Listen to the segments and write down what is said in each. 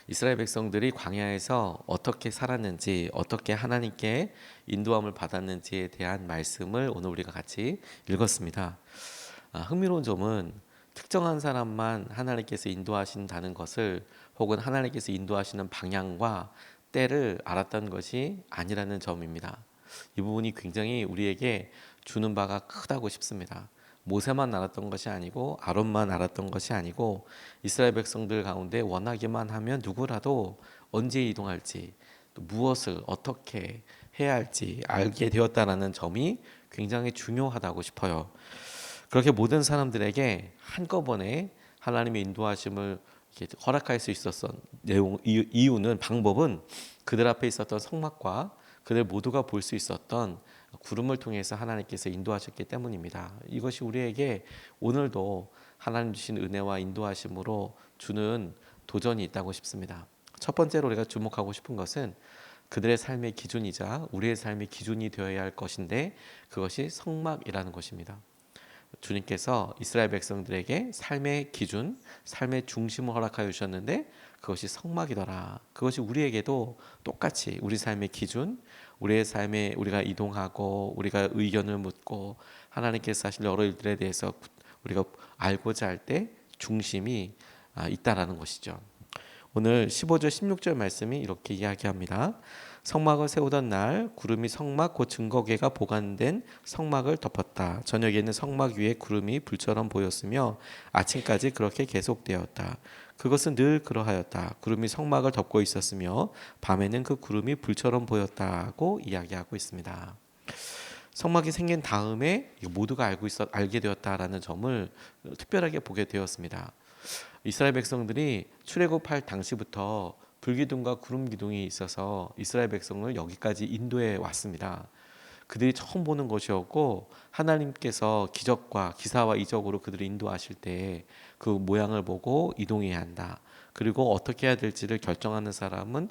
이스라엘 백성들이 광야에서 어떻게 살았는지, 어떻게 하나님께 인도함을 받았는지에 대한 말씀을 오늘 우리가 같이 읽었습니다. 흥미로운 점은 특정한 사람만 하나님께서 인도하신다는 것을, 혹은 하나님께서 인도하시는 방향과 때를 알았던 것이 아니라는 점입니다. 이 부분이 굉장히 우리에게 주는 바가 크다고 싶습니다. 모세만 알았던 것이 아니고 아론만 알았던 것이 아니고 이스라엘 백성들 가운데 원하기만 하면 누구라도 언제 이동할지, 또 무엇을 어떻게 해야 할지 알게 되었다라는 점이 굉장히 중요하다고 싶어요. 그렇게 모든 사람들에게 한꺼번에 하나님의 인도하심을 이렇게 허락할 수 있었던 이유는, 방법은 그들 앞에 있었던 성막과 그들 모두가 볼 수 있었던 구름을 통해서 하나님께서 인도하셨기 때문입니다. 이것이 우리에게 오늘도 하나님 주신 은혜와 인도하심으로 주는 도전이 있다고 싶습니다. 첫 번째로 우리가 주목하고 싶은 것은 그들의 삶의 기준이자 우리의 삶의 기준이 되어야 할 것인데, 그것이 성막이라는 것입니다. 주님께서 이스라엘 백성들에게 삶의 기준, 삶의 중심을 허락하여 주셨는데 그것이 성막이더라. 그것이 우리에게도 똑같이 우리 삶의 기준, 우리의 삶에 우리가 이동하고 우리가 의견을 묻고 하나님께서 하실 여러 일들에 대해서 우리가 알고자 할 때 중심이 있다라는 것이죠. 오늘 15절 16절 말씀이 이렇게 이야기합니다. 성막을 세우던 날 구름이 성막 곧 증거궤가 보관된 성막을 덮었다. 저녁에는 성막 위에 구름이 불처럼 보였으며 아침까지 그렇게 계속되었다. 그것은 늘 그러하였다. 구름이 성막을 덮고 있었으며 밤에는 그 구름이 불처럼 보였다고 이야기하고 있습니다. 성막이 생긴 다음에 모두가 알게 되었다라는 점을 특별하게 보게 되었습니다. 이스라엘 백성들이 출애굽할 당시부터 불기둥과 구름 기둥이 있어서 이스라엘 백성을 여기까지 인도해 왔습니다. 그들이 처음 보는 것이었고, 하나님께서 기적과 기사와 이적으로 그들을 인도하실 때 그 모양을 보고 이동해야 한다. 그리고 어떻게 해야 될지를 결정하는 사람은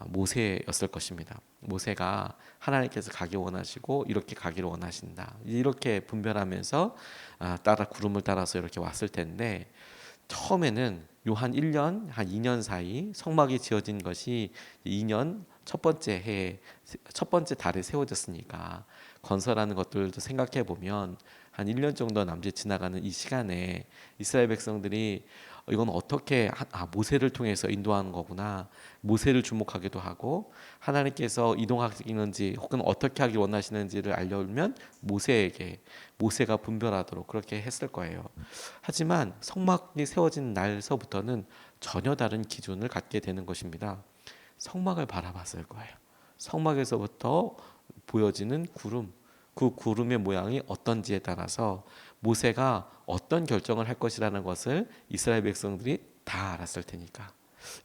모세였을 것입니다. 모세가 하나님께서 가기 원하시고 이렇게 가기를 원하신다, 이렇게 분별하면서 구름을 따라서 이렇게 왔을 텐데, 처음에는 요 한 1년, 한 2년 사이 성막이 지어진 것이 2년 첫 번째 해에 첫 번째 달에 세워졌으니까 건설하는 것들도 생각해 보면 한 1년 정도 남짓 지나가는 이 시간에 이스라엘 백성들이 이건 어떻게 모세를 통해서 인도하는 거구나, 모세를 주목하기도 하고 하나님께서 이동하시는지 혹은 어떻게 하길 원하시는지를 알려면 모세가 분별하도록 그렇게 했을 거예요. 하지만 성막이 세워진 날서부터는 전혀 다른 기준을 갖게 되는 것입니다. 성막을 바라봤을 거예요. 성막에서부터 보여지는 구름, 그 구름의 모양이 어떤지에 따라서 모세가 어떤 결정을 할 것이라는 것을 이스라엘 백성들이 다 알았을 테니까.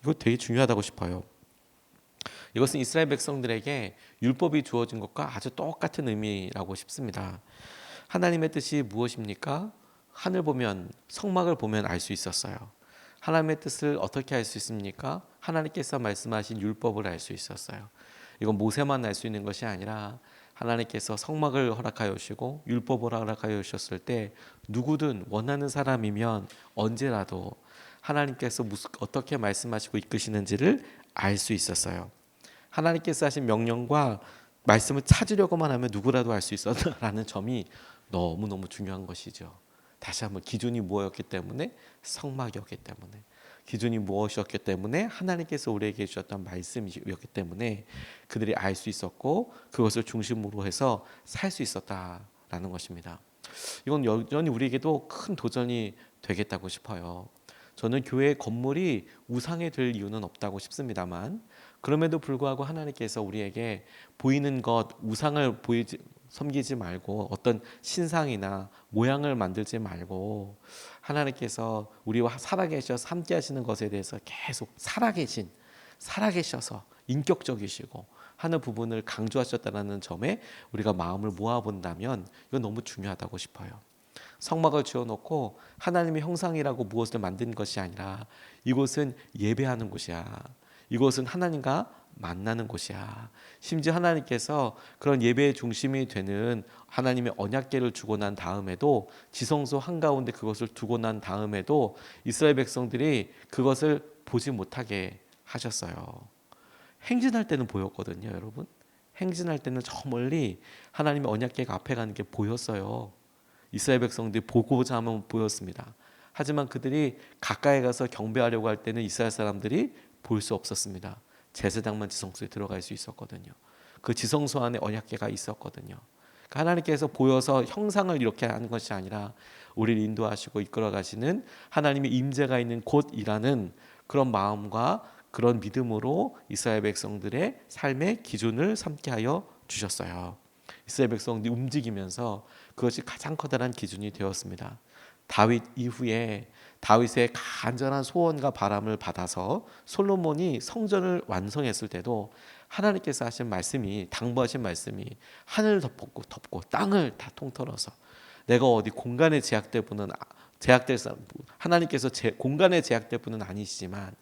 이거 되게 중요하다고 싶어요. 이것은 이스라엘 백성들에게 율법이 주어진 것과 아주 똑같은 의미라고 싶습니다. 하나님의 뜻이 무엇입니까? 하늘 보면, 성막을 보면 알 수 있었어요. 하나님의 뜻을 어떻게 알 수 있습니까? 하나님께서 말씀하신 율법을 알 수 있었어요. 이건 모세만 알 수 있는 것이 아니라 하나님께서 성막을 허락하여 주시고 율법을 허락하여 주셨을 때 누구든 원하는 사람이면 언제라도 하나님께서 어떻게 말씀하시고 이끄시는지를 알 수 있었어요. 하나님께서 하신 명령과 말씀을 찾으려고만 하면 누구라도 알 수 있었다라는 점이 너무너무 중요한 것이죠. 다시 한번 기준이 무엇이었기 때문에? 성막이었기 때문에. 기준이 무엇이었기 때문에? 하나님께서 우리에게 주셨던 말씀이었기 때문에 그들이 알 수 있었고 그것을 중심으로 해서 살 수 있었다라는 것입니다. 이건 여전히 우리에게도 큰 도전이 되겠다고 싶어요. 저는 교회 건물이 우상이 될 이유는 없다고 싶습니다만, 그럼에도 불구하고 하나님께서 우리에게 보이는 것, 우상을 섬기지 말고 어떤 신상이나 모양을 만들지 말고 하나님께서 우리와 살아계셔서 함께 하시는 것에 대해서 계속 살아계셔서 인격적이시고 하는 부분을 강조하셨다는 점에 우리가 마음을 모아본다면 이건 너무 중요하다고 싶어요. 성막을 지어놓고 하나님의 형상이라고 무엇을 만든 것이 아니라 이곳은 예배하는 곳이야. 이곳은 하나님과 만나는 곳이야. 심지어 하나님께서 그런 예배의 중심이 되는 하나님의 언약궤를 주고 난 다음에도, 지성소 한가운데 그것을 두고 난 다음에도 이스라엘 백성들이 그것을 보지 못하게 하셨어요. 행진할 때는 보였거든요, 여러분. 행진할 때는 저 멀리 하나님의 언약궤가 앞에 가는 게 보였어요. 이스라엘 백성들이 보고자 하면 보였습니다. 하지만 그들이 가까이 가서 경배하려고 할 때는 이스라엘 사람들이 볼 수 없었습니다. 제사장만 지성소에 들어갈 수 있었거든요. 그 지성소 안에 언약궤가 있었거든요. 그러니까 하나님께서 보여서 형상을 이렇게 하는 것이 아니라 우리를 인도하시고 이끌어 가시는 하나님의 임재가 있는 곳이라는 그런 마음과 그런 믿음으로 이스라엘 백성들의 삶의 기준을 삼게 하여 주셨어요. 이스라엘 백성들이 움직이면서 그것이 가장 커다란 기준이 되었습니다. 다윗 이후에 다윗의 간절한 소원과 바람을 받아서 솔로몬이 성전을 완성했을 때도 하나님께서 하신 말씀이, 당부하신 말씀이 하늘을 덮고 땅을 다 통틀어서 내가 어디 공간에 제약될 분은 제약될 사람, 하나님께서 공간에 제약될 분은 아니시지만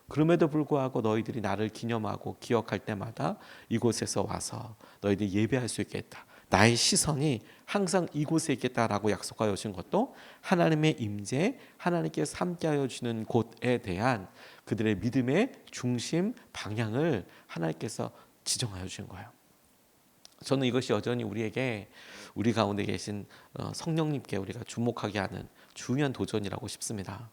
그럼에도 불구하고 너희들이 나를 기념하고 기억할 때마다 이곳에서 와서 너희들이 예배할 수 있겠다. 나의 시선이 항상 이곳에 있겠다라고 약속하여 주신 것도 하나님의 임재, 하나님께서 함께하여 주시는 곳에 대한 그들의 믿음의 중심 방향을 하나님께서 지정하여 주신 거예요. 저는 이것이 여전히 우리에게 우리 가운데 계신 성령님께 우리가 주목하게 하는 중요한 도전이라고 싶습니다.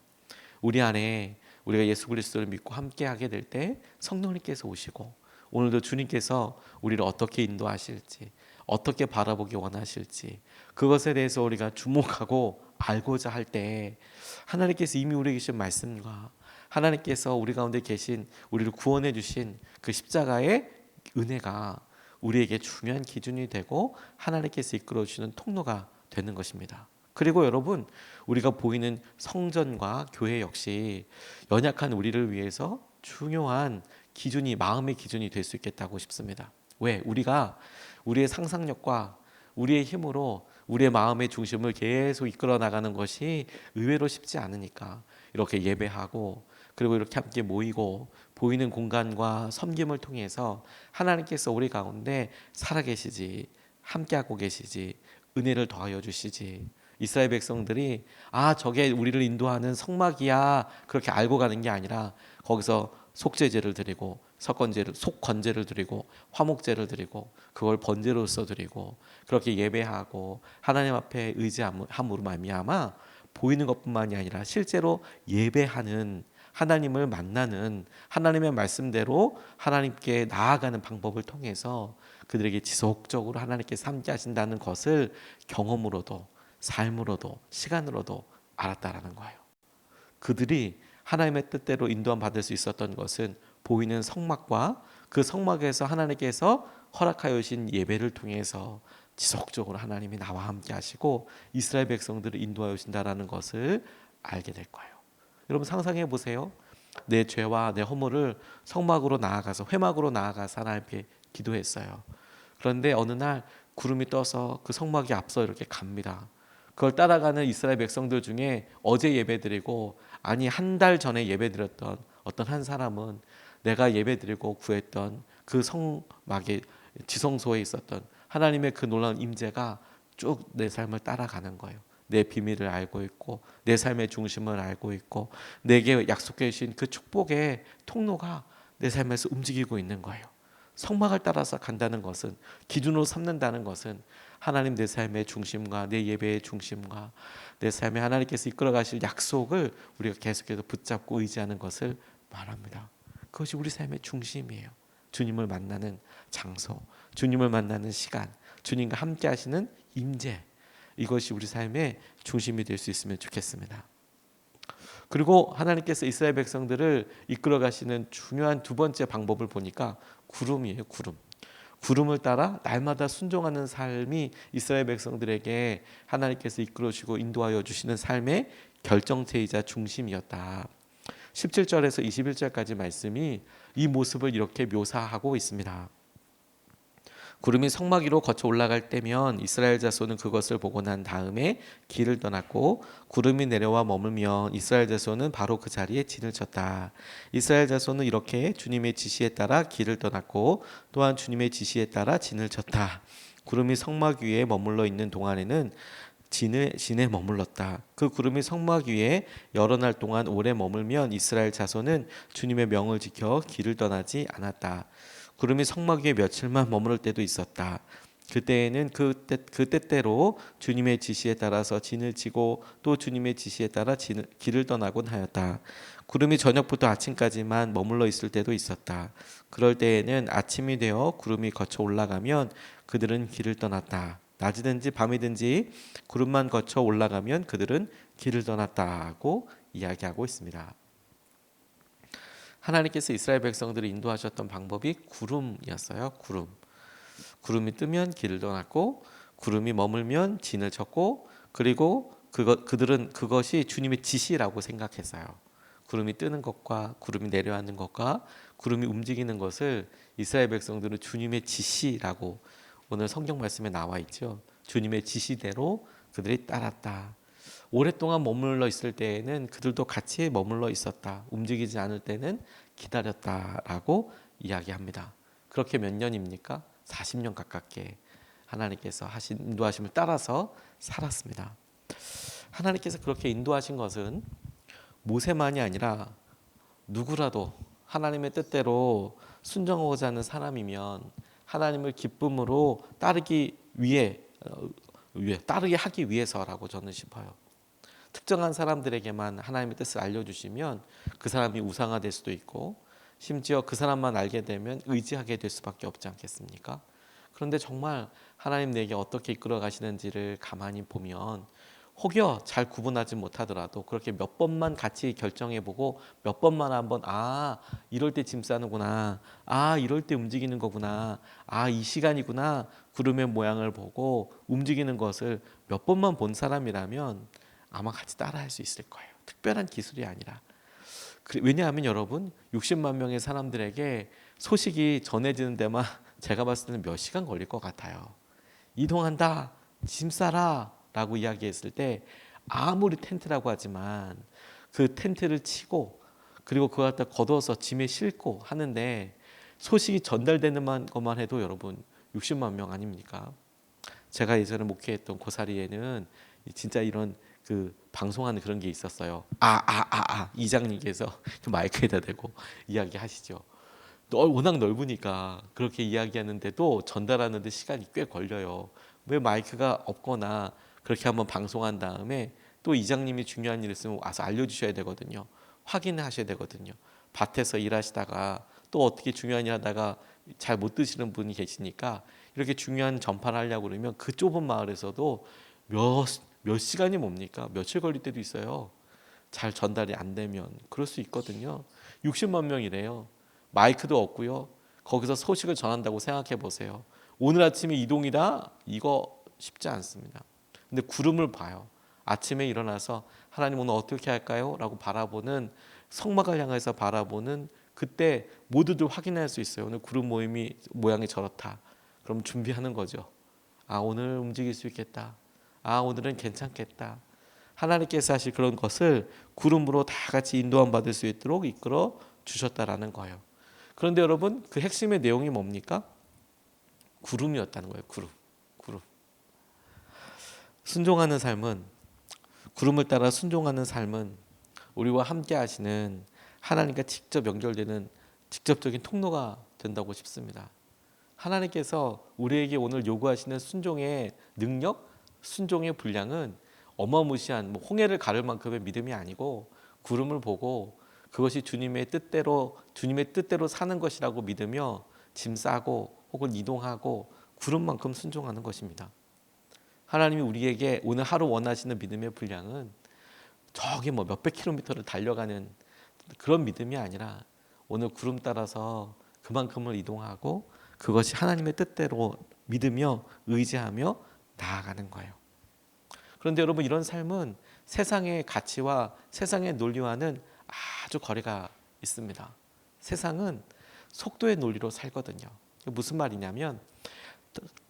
우리 안에 우리가 예수 그리스도를 믿고 함께하게 될 때 성령님께서 오시고 오늘도 주님께서 우리를 어떻게 인도하실지 어떻게 바라보기 원하실지 그것에 대해서 우리가 주목하고 알고자 할 때 하나님께서 이미 우리에게 주신 말씀과 하나님께서 우리 가운데 계신 우리를 구원해 주신 그 십자가의 은혜가 우리에게 중요한 기준이 되고 하나님께서 이끌어 주시는 통로가 되는 것입니다. 그리고 여러분, 우리가 보이는 성전과 교회 역시 연약한 우리를 위해서 중요한 기준이, 마음의 기준이 될 수 있겠다고 싶습니다. 왜? 우리가 우리의 상상력과 우리의 힘으로 우리의 마음의 중심을 계속 이끌어 나가는 것이 의외로 쉽지 않으니까 이렇게 예배하고 그리고 이렇게 함께 모이고 보이는 공간과 섬김을 통해서 하나님께서 우리 가운데 살아계시지, 함께하고 계시지, 은혜를 더하여 주시지. 이스라엘 백성들이 저게 우리를 인도하는 성막이야 그렇게 알고 가는 게 아니라 거기서 속죄제를 드리고 속건제를 드리고 화목제를 드리고 그걸 번제로서 드리고 그렇게 예배하고 하나님 앞에 의지함으로 말미암아 보이는 것뿐만이 아니라 실제로 예배하는 하나님을 만나는 하나님의 말씀대로 하나님께 나아가는 방법을 통해서 그들에게 지속적으로 하나님께서 함께 하신다는 것을 경험으로도 삶으로도 시간으로도 알았다라는 거예요. 그들이 하나님의 뜻대로 인도함 받을 수 있었던 것은 보이는 성막과 그 성막에서 하나님께서 허락하여 주신 예배를 통해서 지속적으로 하나님이 나와 함께 하시고 이스라엘 백성들을 인도하여 주신다라는 것을 알게 될 거예요. 여러분 상상해 보세요. 내 죄와 내 허물을 성막으로 나아가서 회막으로 나아가서 하나님께 기도했어요. 그런데 어느 날 구름이 떠서 그 성막이 앞서 이렇게 갑니다. 그걸 따라가는 이스라엘 백성들 중에 어제 예배드리고 한 달 전에 예배드렸던 어떤 한 사람은 내가 예배드리고 구했던 그 성막의 지성소에 있었던 하나님의 그 놀라운 임재가 쭉 내 삶을 따라가는 거예요. 내 비밀을 알고 있고 내 삶의 중심을 알고 있고 내게 약속해 주신 그 축복의 통로가 내 삶에서 움직이고 있는 거예요. 성막을 따라서 간다는 것은, 기준으로 삼는다는 것은 하나님 내 삶의 중심과 내 예배의 중심과 내 삶에 하나님께서 이끌어 가실 약속을 우리가 계속해서 붙잡고 의지하는 것을 말합니다. 그것이 우리 삶의 중심이에요. 주님을 만나는 장소, 주님을 만나는 시간, 주님과 함께 하시는 임재, 이것이 우리 삶의 중심이 될 수 있으면 좋겠습니다. 그리고 하나님께서 이스라엘 백성들을 이끌어 가시는 중요한 두 번째 방법을 보니까 구름이에요. 구름을 따라 날마다 순종하는 삶이 이스라엘 백성들에게 하나님께서 이끌어 주시고 인도하여 주시는 삶의 결정체이자 중심이었다. 17절에서 21절까지 말씀이 이 모습을 이렇게 묘사하고 있습니다. 구름이 성막 위로 거쳐 올라갈 때면 이스라엘 자손은 그것을 보고 난 다음에 길을 떠났고 구름이 내려와 머물면 이스라엘 자손은 바로 그 자리에 진을 쳤다. 이스라엘 자손은 이렇게 주님의 지시에 따라 길을 떠났고 또한 주님의 지시에 따라 진을 쳤다. 구름이 성막 위에 머물러 있는 동안에는 진에 머물렀다. 그 구름이 성막 위에 여러 날 동안 오래 머물면 이스라엘 자손은 주님의 명을 지켜 길을 떠나지 않았다. 구름이 성막 위에 며칠만 머무를 때도 있었다. 그때에는 그 때때로 주님의 지시에 따라서 진을 치고 또 주님의 지시에 따라 길을 떠나곤 하였다. 구름이 저녁부터 아침까지만 머물러 있을 때도 있었다. 그럴 때에는 아침이 되어 구름이 거쳐 올라가면 그들은 길을 떠났다. 낮이든지 밤이든지 구름만 거쳐 올라가면 그들은 길을 떠났다고 이야기하고 있습니다. 하나님께서 이스라엘 백성들을 인도하셨던 방법이 구름이었어요. 구름이 뜨면 길을 떠났고 구름이 머물면 진을 쳤고 그리고 그들은 그것이 주님의 지시라고 생각했어요. 구름이 뜨는 것과 구름이 내려앉는 것과 구름이 움직이는 것을 이스라엘 백성들은 주님의 지시라고 오늘 성경 말씀에 나와 있죠. 주님의 지시대로 그들이 따랐다. 오랫동안 머물러 있을 때에는 그들도 같이 머물러 있었다. 움직이지 않을 때는 기다렸다라고 이야기합니다. 그렇게 몇 년입니까? 40년 가깝게 하나님께서 하신 인도하심을 따라서 살았습니다. 하나님께서 그렇게 인도하신 것은 모세만이 아니라 누구라도 하나님의 뜻대로 순종하고자 하는 사람이면 하나님을 기쁨으로 따르게 하기 위해서라고 저는 싶어요. 특정한 사람들에게만 하나님의 뜻을 알려주시면 그 사람이 우상화될 수도 있고 심지어 그 사람만 알게 되면 의지하게 될 수밖에 없지 않겠습니까? 그런데 정말 하나님 내게 어떻게 이끌어 가시는지를 가만히 보면 혹여 잘 구분하지 못하더라도 그렇게 몇 번만 같이 결정해보고 몇 번만 한번 이럴 때 짐 싸는구나, 이럴 때 움직이는 거구나, 이 시간이구나, 구름의 모양을 보고 움직이는 것을 몇 번만 본 사람이라면 아마 같이 따라할 수 있을 거예요. 특별한 기술이 아니라. 왜냐하면 여러분 60만 명의 사람들에게 소식이 전해지는 데만 제가 봤을 때는 몇 시간 걸릴 것 같아요. 이동한다, 짐 싸라 라고 이야기했을 때 아무리 텐트라고 하지만 그 텐트를 치고 그리고 그걸 갖다 걷어서 짐에 싣고 하는데 소식이 전달되는 것만 해도 여러분 60만 명 아닙니까? 제가 예전에 목회했던 고사리에는 진짜 이런 그 방송하는 그런 게 있었어요. 이장님께서 그 마이크에다 대고 이야기하시죠. 워낙 넓으니까 그렇게 이야기하는데도 전달하는데 시간이 꽤 걸려요. 왜 마이크가 없거나 그렇게 한번 방송한 다음에 또 이장님이 중요한 일 있으면 와서 알려주셔야 되거든요. 확인하셔야 되거든요. 밭에서 일하시다가 또 어떻게 중요한 일 하다가 잘 못 드시는 분이 계시니까 이렇게 중요한 전파를 하려고 그러면 그 좁은 마을에서도 몇 시간이 뭡니까? 며칠 걸릴 때도 있어요. 잘 전달이 안 되면 그럴 수 있거든요. 60만 명이래요. 마이크도 없고요. 거기서 소식을 전한다고 생각해 보세요. 오늘 아침에 이동이다? 이거 쉽지 않습니다. 근데 구름을 봐요. 아침에 일어나서 하나님 오늘 어떻게 할까요? 라고 바라보는 성막을 향해서 바라보는 그때 모두들 확인할 수 있어요. 오늘 구름 모양이 저렇다. 그럼 준비하는 거죠. 오늘 움직일 수 있겠다. 오늘은 괜찮겠다. 하나님께서 하실 그런 것을 구름으로 다 같이 인도함 받을 수 있도록 이끌어 주셨다라는 거예요. 그런데 여러분 그 핵심의 내용이 뭡니까? 구름이었다는 거예요. 구름. 순종하는 삶은 구름을 따라 순종하는 삶은 우리와 함께 하시는 하나님과 직접 연결되는 직접적인 통로가 된다고 싶습니다. 하나님께서 우리에게 오늘 요구하시는 순종의 능력, 순종의 분량은 어마무시한 홍해를 가를 만큼의 믿음이 아니고 구름을 보고 그것이 주님의 뜻대로 사는 것이라고 믿으며 짐 싸고 혹은 이동하고 구름만큼 순종하는 것입니다. 하나님이 우리에게 오늘 하루 원하시는 믿음의 분량은 저기 몇백 킬로미터를 달려가는 그런 믿음이 아니라 오늘 구름 따라서 그만큼을 이동하고 그것이 하나님의 뜻대로 믿으며 의지하며 나아가는 거예요. 그런데 여러분 이런 삶은 세상의 가치와 세상의 논리와는 아주 거리가 있습니다. 세상은 속도의 논리로 살거든요. 무슨 말이냐면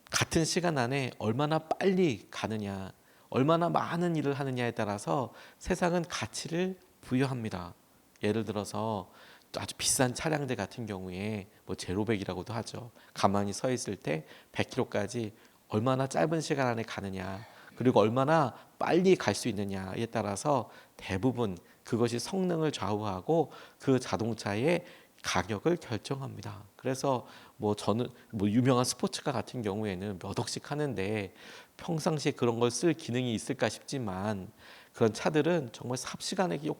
같은 시간 안에 얼마나 빨리 가느냐, 얼마나 많은 일을 하느냐에 따라서 세상은 가치를 부여합니다. 예를 들어서 아주 비싼 차량들 같은 경우에 제로백이라고도 하죠. 가만히 서 있을 때 100km까지 얼마나 짧은 시간 안에 가느냐, 그리고 얼마나 빨리 갈 수 있느냐에 따라서 대부분 그것이 성능을 좌우하고 그 자동차의 가격을 결정합니다. 그래서 뭐 저는 뭐 유명한 스포츠카 같은 경우에는 몇 억씩 하는데 평상시에 그런 걸 쓸 기능이 있을까 싶지만 그런 차들은 정말 삽시간에 휙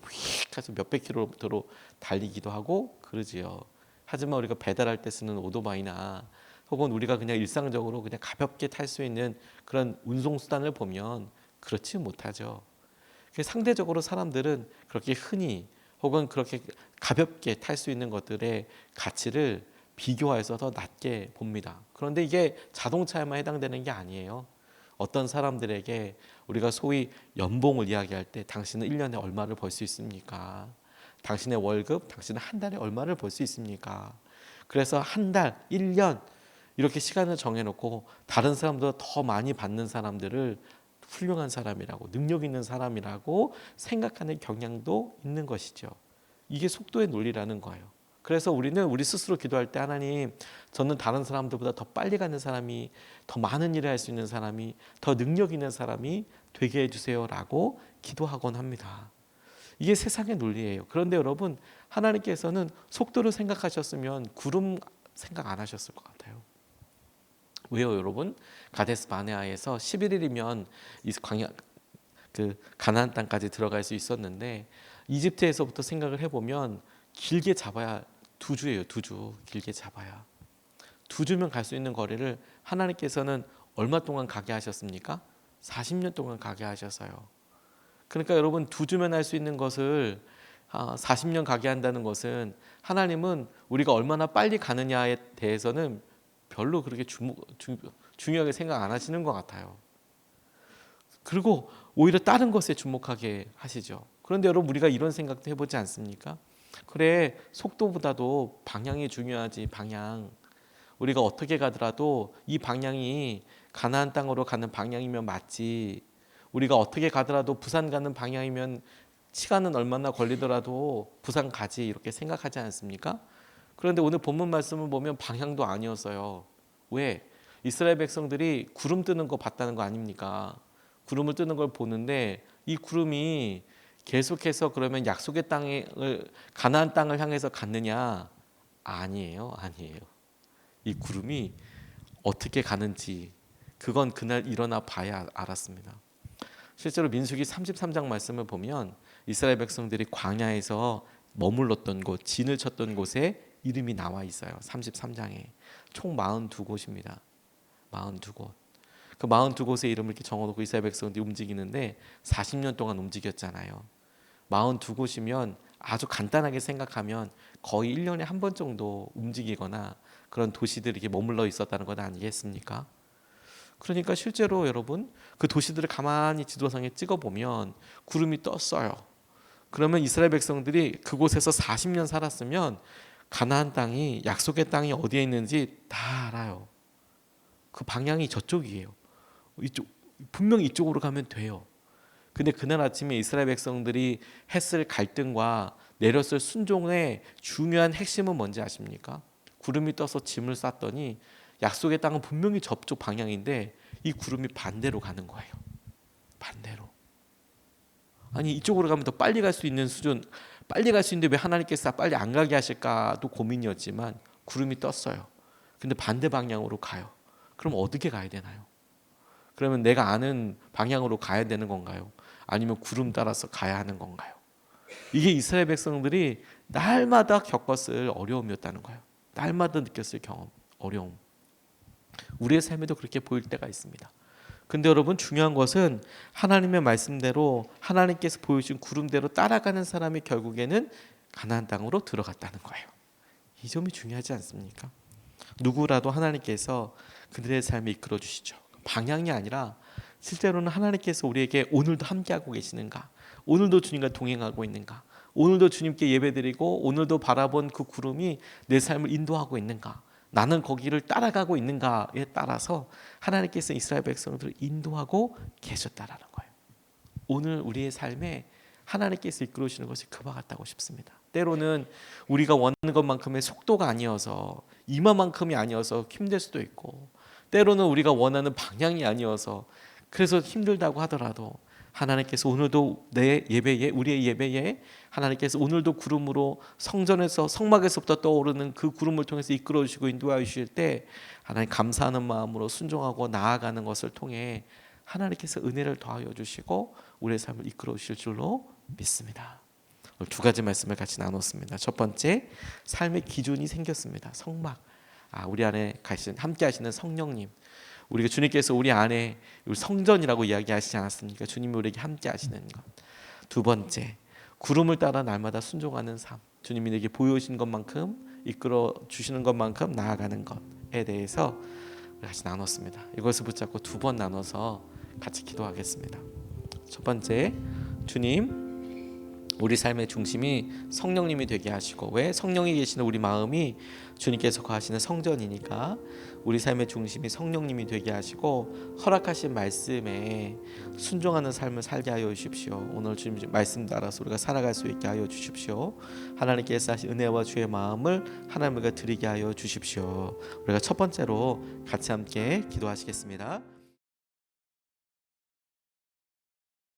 해서 몇백 킬로미터로 달리기도 하고 그러지요. 하지만 우리가 배달할 때 쓰는 오토바이나 혹은 우리가 그냥 일상적으로 그냥 가볍게 탈 수 있는 그런 운송 수단을 보면 그렇지 못하죠. 상대적으로 사람들은 그렇게 흔히 혹은 그렇게 가볍게 탈 수 있는 것들의 가치를 비교해서 더 낮게 봅니다. 그런데 이게 자동차에만 해당되는 게 아니에요. 어떤 사람들에게 우리가 소위 연봉을 이야기할 때 당신은 1년에 얼마를 벌 수 있습니까? 당신의 월급, 당신은 한 달에 얼마를 벌 수 있습니까? 그래서 한 달, 1년 이렇게 시간을 정해놓고 다른 사람보다 더 많이 받는 사람들을 훌륭한 사람이라고, 능력 있는 사람이라고 생각하는 경향도 있는 것이죠. 이게 속도의 논리라는 거예요. 그래서 우리는 우리 스스로 기도할 때 하나님, 저는 다른 사람들보다 더 빨리 가는 사람이, 더 많은 일을 할 수 있는 사람이, 더 능력 있는 사람이 되게 해주세요라고 기도하곤 합니다. 이게 세상의 논리예요. 그런데 여러분, 하나님께서는 속도를 생각하셨으면 구름 생각 안 하셨을 것 같아요. 왜요, 여러분? 가데스 바네아에서 11일이면 이 광야 그 가나안 땅까지 들어갈 수 있었는데 이집트에서부터 생각을 해보면 길게 잡아야 2주예요. 2주 길게 잡아야 2주면 갈 수 있는 거리를 하나님께서는 얼마 동안 가게 하셨습니까? 40년 동안 가게 하셔서요. 그러니까 여러분 2주면 할 수 있는 것을 40년 가게 한다는 것은 하나님은 우리가 얼마나 빨리 가느냐에 대해서는 별로 그렇게 중요하게 생각 안 하시는 것 같아요. 그리고 오히려 다른 것에 주목하게 하시죠. 그런데 여러분 우리가 이런 생각도 해보지 않습니까? 그래, 속도보다도 방향이 중요하지. 방향. 우리가 어떻게 가더라도 이 방향이 가나안 땅으로 가는 방향이면 맞지. 우리가 어떻게 가더라도 부산 가는 방향이면 시간은 얼마나 걸리더라도 부산 가지, 이렇게 생각하지 않습니까? 그런데 오늘 본문 말씀을 보면 방향도 아니었어요. 왜? 이스라엘 백성들이 구름 뜨는 거 봤다는 거 아닙니까? 구름을 뜨는 걸 보는데 이 구름이 계속해서 그러면 약속의 땅을, 가나안 땅을 향해서 갔느냐? 아니에요. 아니에요. 이 구름이 어떻게 가는지 그건 그날 일어나 봐야 알았습니다. 실제로 민수기 33장 말씀을 보면 이스라엘 백성들이 광야에서 머물렀던 곳, 진을 쳤던 곳에 이름이 나와 있어요. 33장에 총 42곳입니다. 42곳. 그 42곳의 이름을 이렇게 적어놓고 이스라엘 백성들이 움직이는데 40년 동안 움직였잖아요. 42곳이면 아주 간단하게 생각하면 거의 1년에 한 번 정도 움직이거나 그런 도시들이 이렇게 머물러 있었다는 것 아니겠습니까? 그러니까 실제로 여러분 그 도시들을 가만히 지도상에 찍어보면 구름이 떴어요. 그러면 이스라엘 백성들이 그곳에서 40년 살았으면 가나안 땅이, 약속의 땅이 어디에 있는지 다 알아요. 그 방향이 저쪽이에요. 이쪽, 분명히 이쪽으로 가면 돼요. 근데 그날 아침에 이스라엘 백성들이 했을 갈등과 내렸을 순종의 중요한 핵심은 뭔지 아십니까? 구름이 떠서 짐을 쌌더니 약속의 땅은 분명히 저쪽 방향인데 이 구름이 반대로 가는 거예요. 반대로. 아니 이쪽으로 가면 더 빨리 갈 수 있는 수준, 빨리 갈 수 있는데 왜 하나님께서 빨리 안 가게 하실까도 고민이었지만 구름이 떴어요. 근데 반대 방향으로 가요. 그럼 어떻게 가야 되나요? 그러면 내가 아는 방향으로 가야 되는 건가요? 아니면 구름 따라서 가야 하는 건가요? 이게 이스라엘 백성들이 날마다 겪었을 어려움이었다는 거예요. 날마다 느꼈을 경험, 어려움. 우리의 삶에도 그렇게 보일 때가 있습니다. 근데 여러분 중요한 것은 하나님의 말씀대로 하나님께서 보여주신 구름대로 따라가는 사람이 결국에는 가나안 땅으로 들어갔다는 거예요. 이 점이 중요하지 않습니까? 누구라도 하나님께서 그들의 삶을 이끌어 주시죠. 방향이 아니라 실제로는 하나님께서 우리에게 오늘도 함께하고 계시는가, 오늘도 주님과 동행하고 있는가, 오늘도 주님께 예배드리고 오늘도 바라본 그 구름이 내 삶을 인도하고 있는가, 나는 거기를 따라가고 있는가에 따라서 하나님께서 이스라엘 백성들을 인도하고 계셨다라는 거예요. 오늘 우리의 삶에 하나님께서 이끌어주시는 것이 그와 같다고 싶습니다. 때로는 우리가 원하는 것만큼의 속도가 아니어서, 이만큼이 아니어서 힘들 수도 있고, 때로는 우리가 원하는 방향이 아니어서 그래서 힘들다고 하더라도 하나님께서 오늘도 내 예배에, 우리의 예배에 하나님께서 오늘도 구름으로 성전에서 성막에서부터 떠오르는 그 구름을 통해서 이끌어 주시고 인도하여 주실 때 하나님 감사하는 마음으로 순종하고 나아가는 것을 통해 하나님께서 은혜를 더하여 주시고 우리의 삶을 이끌어 주실 줄로 믿습니다. 오늘 두 가지 말씀을 같이 나눴습니다. 첫 번째, 삶의 기준이 생겼습니다. 성막. 우리 안에 함께 하시는 성령님. 우리가 주님께서 우리 안에 성전이라고 이야기하시지 않았습니까? 주님이 우리에게 함께 하시는 것. 두 번째, 구름을 따라 날마다 순종하는 삶. 주님이 내게 보여주신 것만큼 이끌어 주시는 것만큼 나아가는 것에 대해서 같이 나눴습니다. 이것을 붙잡고 두 번 나눠서 같이 기도하겠습니다. 첫 번째, 주님, 우리 삶의 중심이 성령님이 되게 하시고, 왜? 성령이 계시는 우리 마음이 주님께서 거하시는 성전이니까 우리 삶의 중심이 성령님이 되게 하시고 허락하신 말씀에 순종하는 삶을 살게 하여 주십시오. 오늘 주님 말씀 따라서 우리가 살아갈 수 있게 하여 주십시오. 하나님께서 하신 은혜와 주의 마음을 하나님께 드리게 하여 주십시오. 우리가 첫 번째로 같이 함께 기도하시겠습니다.